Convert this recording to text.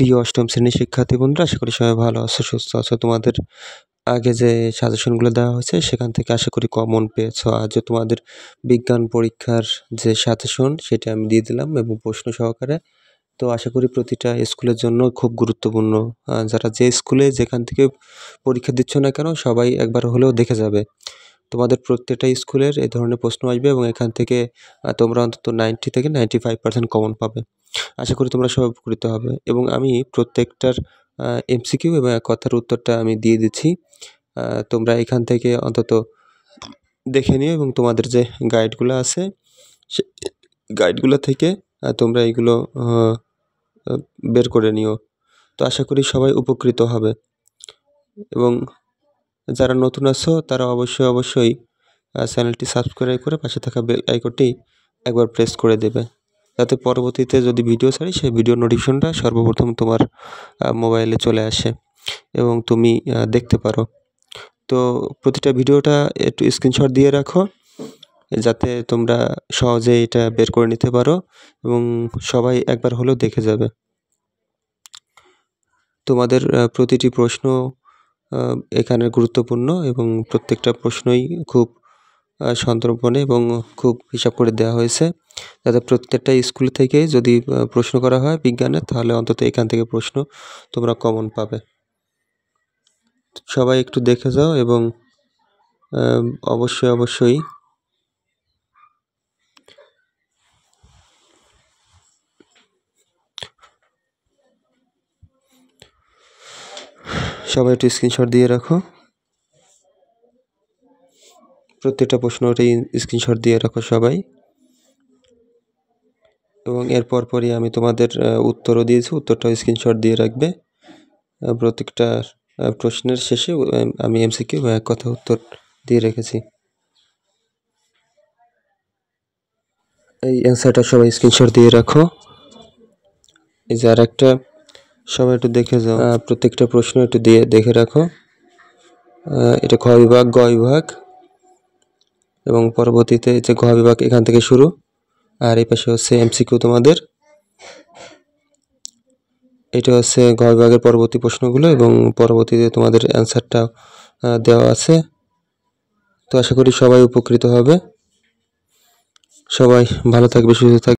প্রিয় অষ্টম শ্রেণীর শিক্ষার্থী বন্ধুরা, আশা করি সবাই ভালো আছো, সুস্থ আছো। তোমাদের আগে যে সাজেশনগুলো দেওয়া হয়েছে সেখান থেকে আশা করি কমন পেয়েছো। আজও তোমাদের বিজ্ঞান পরীক্ষার যে সাজেশন সেটা আমি দিয়ে দিলাম এবং প্রশ্ন সহকারে। তো আশা করি প্রতিটা স্কুলের জন্য খুব গুরুত্বপূর্ণ। যারা যে স্কুলে যেখান থেকে পরীক্ষা দিচ্ছ না কেন সবাই একবার হলেও দেখে যাবে। তোমাদের প্রত্যেকটা স্কুলের এই ধরনের প্রশ্ন আসবে এবং এখান থেকে তোমরা অন্তত 90 থেকে 95% কমন পাবে। আশা করি তোমরা সবাই উপকৃত হবে এবং আমি প্রত্যেকটার এমসিকিউ এবং এক কথার উত্তরটা আমি দিয়ে দিচ্ছি। তোমরা এখান থেকে অন্তত দেখে নিও এবং তোমাদের যে গাইডগুলো আছে সে গাইডগুলো থেকে তোমরা এইগুলো বের করে নিও। তো আশা করি সবাই উপকৃত হবে এবং যারা নতুন আছো তারা অবশ্যই চ্যানেলটি সাবস্ক্রাইব করে পাশে থাকা বেল আইকনটি একবার প্রেস করে দেবে, যাতে পরবর্তীতে যদি ভিডিও ছাড়ি সেই ভিডিও নোটিফিকেশনটা সর্বপ্রথম তোমার মোবাইলে চলে আসে এবং তুমি দেখতে পারো। তো প্রতিটা ভিডিওটা একটু স্ক্রিনশট দিয়ে রাখো, যাতে তোমরা সহজে এটা বের করে নিতে পারো এবং সবাই একবার হলেও দেখে যাবে। তোমাদের প্রতিটি প্রশ্ন এখানে গুরুত্বপূর্ণ এবং প্রত্যেকটা প্রশ্নই খুব সন্তর্পণে এবং খুব হিসাব করে দেওয়া হয়েছে, যাতে প্রত্যেকটা স্কুল থেকে যদি প্রশ্ন করা হয় বিজ্ঞানের, তাহলে অন্তত এখান থেকে প্রশ্ন তোমরা কমন পাবে। সবাই একটু দেখে যাও এবং অবশ্যই সবাই একটু স্ক্রিনশট দিয়ে রাখো, প্রত্যেকটা প্রশ্নটাই স্ক্রিনশট দিয়ে রাখো সবাই। এবং এর পরই আমি তোমাদের উত্তরও দিয়েছি, উত্তরটাও স্ক্রিনশট দিয়ে রাখবে। প্রত্যেকটা প্রশ্নের শেষে আমি এমসিকিউ বা এক কথা উত্তর দিয়ে রেখেছি। এই অ্যান্সারটা সবাই স্ক্রিনশট দিয়ে রাখো। এই যে আর একটা, সবাই একটু দেখে যাও, প্রত্যেকটা প্রশ্ন একটু দিয়ে দেখে রাখো। এটা খ বিভাগ, গ বিভাগ এবং পরবর্তীতে যে ঘ বিভাগ এখান থেকে শুরু, আর এই পাশে হচ্ছে এমসিকিউ তোমাদের। এটা হচ্ছে ঘ বিভাগের পরবর্তী প্রশ্নগুলো এবং পরবর্তীতে তোমাদের অ্যান্সারটা দেওয়া আছে। তো আশা করি সবাই উপকৃত হবে। সবাই ভালো থাকবে, সুস্থ থাকবে।